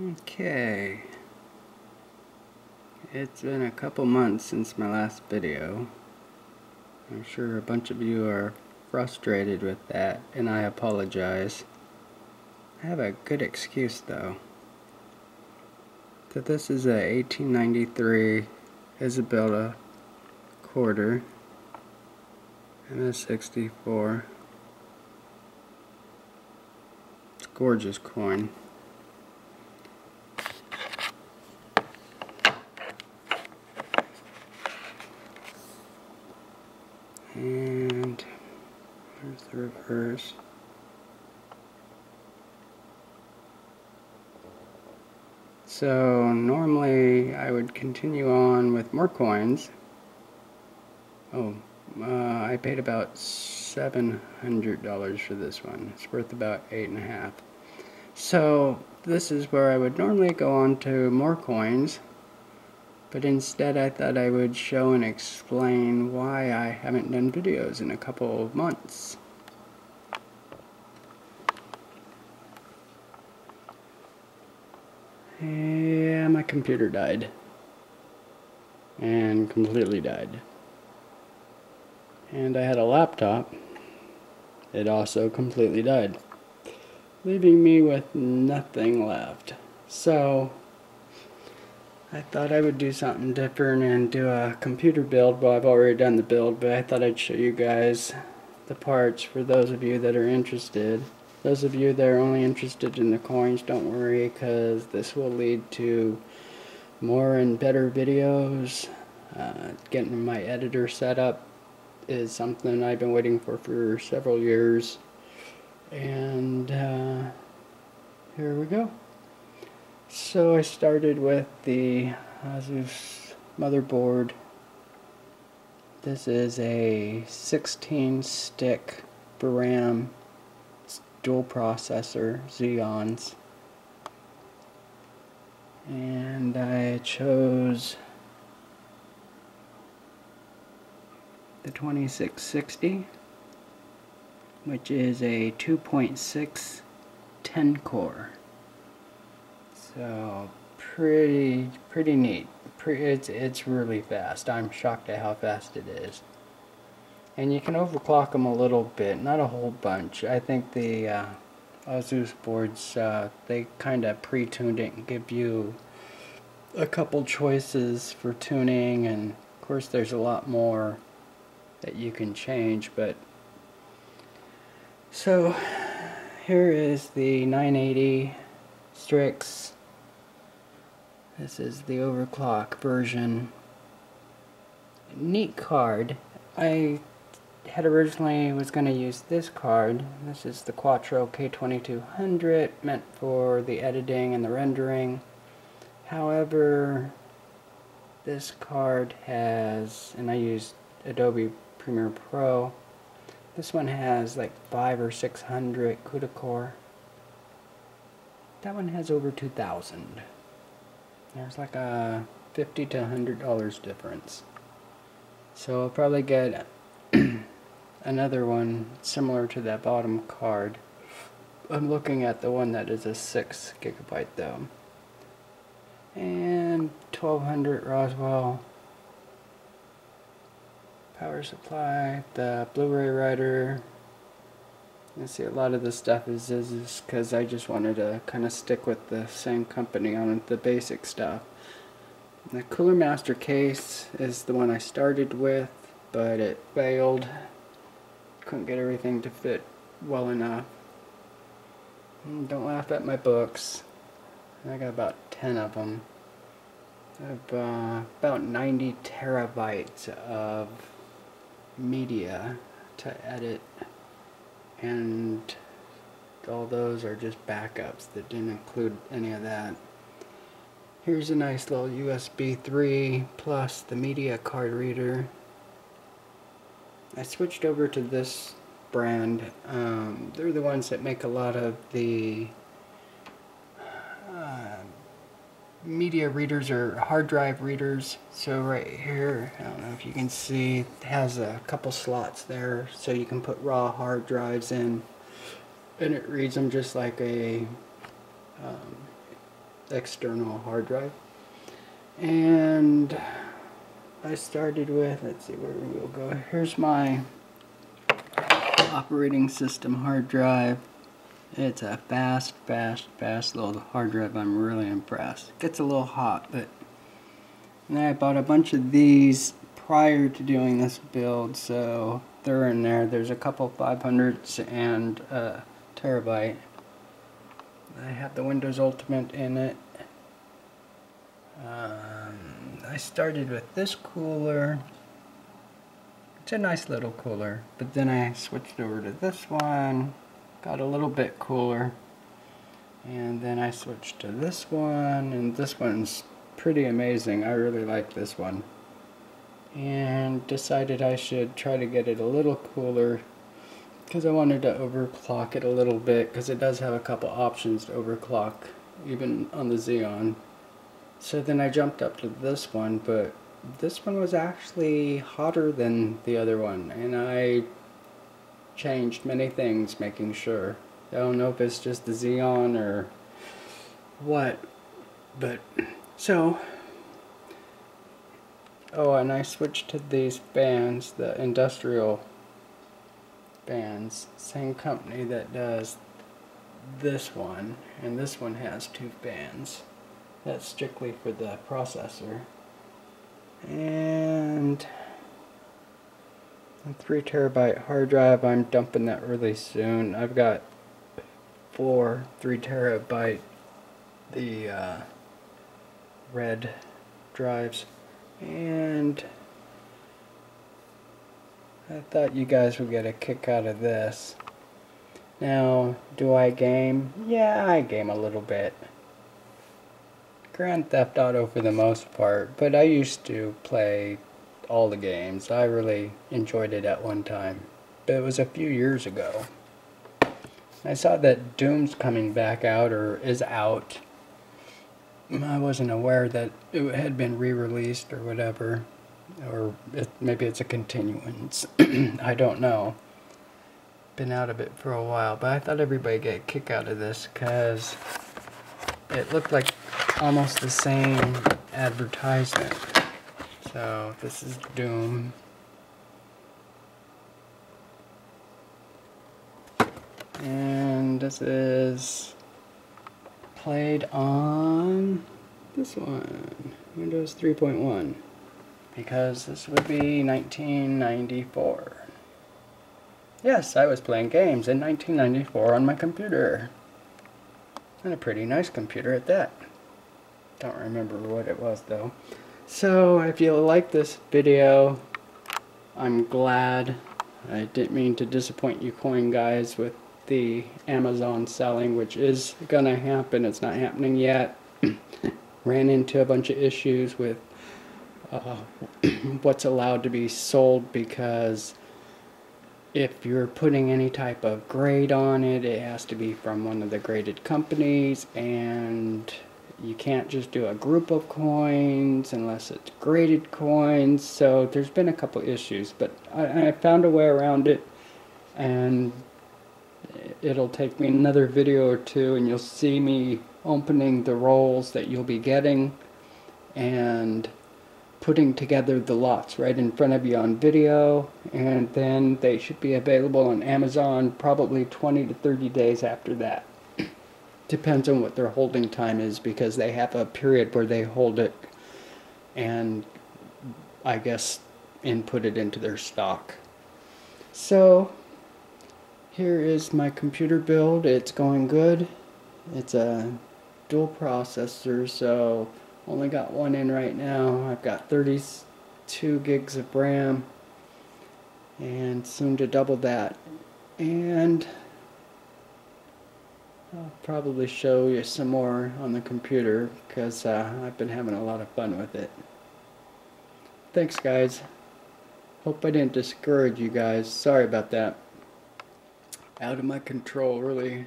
Okay, it's been a couple months since my last video. I'm sure a bunch of you are frustrated with that, and I apologize. I have a good excuse though. So this is a 1893 Isabella quarter MS64. It's a gorgeous coin. And there's the reverse. So normally I would continue on with more coins. I paid about $700 for this one. It's worth about $8.50. So this is where I would normally go on to more coins. But instead I thought I would show and explain why I haven't done videos in a couple of months. Yeah, my computer died. And completely died. And I had a laptop. It also completely died, leaving me with nothing left. So I thought I would do something different and do a computer build. Well, I've already done the build, but I thought I'd show you guys the parts for those of you that are interested. Those of you that are only interested in the coins, don't worry, because this will lead to more and better videos. Getting my editor set up is something I've been waiting for several years. And here we go. So I started with the Asus motherboard. This is a 16-stick Ram dual processor Xeons, and I chose the 2660, which is a 2.6 10 core. So pretty neat. It's really fast. I'm shocked at how fast it is. And you can overclock them a little bit, not a whole bunch. I think the Asus boards, they kind of pre-tuned it and give you a couple choices for tuning, and of course there's a lot more that you can change. But so here is the 980 STRIX. This is the overclock version. Neat card. I had originally was going to use this card. This is the Quattro K2200, meant for the editing and the rendering. However, this card has, and I used Adobe Premiere Pro, this one has like 500 or 600 CUDA core. That one has over 2,000. There's like a $50 to $100 difference. So I'll probably get another one similar to that bottom card. I'm looking at the one that is a 6 gigabyte though. And 1200 Rosewill power supply, the Blu-ray writer. You see a lot of the stuff is because I just wanted to kind of stick with the same company on the basic stuff. The Cooler Master case is the one I started with, but it failed. Couldn't get everything to fit well enough. Don't laugh at my books. I got about 10 of them. I have about 90 terabytes of media to edit, and all those are just backups that didn't include any of that. Here's a nice little USB 3 plus the media card reader. I switched over to this brand. They're the ones that make a lot of the media readers or hard drive readers. So right here, I don't know if you can see, it has a couple slots there so you can put raw hard drives in, and it reads them just like a external hard drive. And I started with, let's see where we'll go. Here's my operating system hard drive. It's a fast little hard drive. I'm really impressed. It gets a little hot, but and then I bought a bunch of these prior to doing this build, so they're in there. There's a couple 500s and a terabyte. I have the Windows Ultimate in it. I started with this cooler. It's a nice little cooler, but then I switched over to this one. Got a little bit cooler, and then I switched to this one, and this one's pretty amazing. I really like this one, and decided I should try to get it a little cooler because I wanted to overclock it a little bit, because it does have a couple options to overclock even on the Xeon. So then I jumped up to this one, but this one was actually hotter than the other one, and I changed many things making sure. I don't know if it's just the Xeon or what, but so and I switched to these fans, the industrial fans, same company that does this one, and this one has 2 fans. That's strictly for the processor. And a 3 terabyte hard drive, I'm dumping that really soon. I've got 4 3 terabyte the red drives, and I thought you guys would get a kick out of this. Now, do I game? Yeah, I game a little bit. Grand Theft Auto for the most part, but I used to play all the games. I really enjoyed it at one time, but it was a few years ago. I saw that Doom's coming back out, or is out. I wasn't aware that it had been re-released or whatever, or maybe it's a continuance. I don't know. Been out of it for a while, but I thought everybody get a kick out of this because it looked like almost the same advertisement. So this is Doom. And this is played on this one, Windows 3.1, because this would be 1994. Yes, I was playing games in 1994 on my computer. And a pretty nice computer at that. Don't remember what it was though. So if you like this video, I'm glad. I didn't mean to disappoint you coin guys with the Amazon selling, which is gonna happen. It's not happening yet. Ran into a bunch of issues with what's allowed to be sold, because if you're putting any type of grade on it, it has to be from one of the graded companies, and you can't just do a group of coins unless it's graded coins. So there's been a couple issues, but I found a way around it, and it'll take me another video or two and you'll see me opening the rolls that you'll be getting and putting together the lots right in front of you on video, and then they should be available on Amazon probably 20 to 30 days after that. Depends on what their holding time is, because they have a period where they hold it and I guess input it into their stock. So here is my computer build. It's going good. It's a dual processor, so only got one in right now. I've got 32 gigs of RAM and soon to double that. And I'll probably show you some more on the computer, because I've been having a lot of fun with it. Thanks guys. Hope I didn't discourage you guys. Sorry about that. Out of my control, really.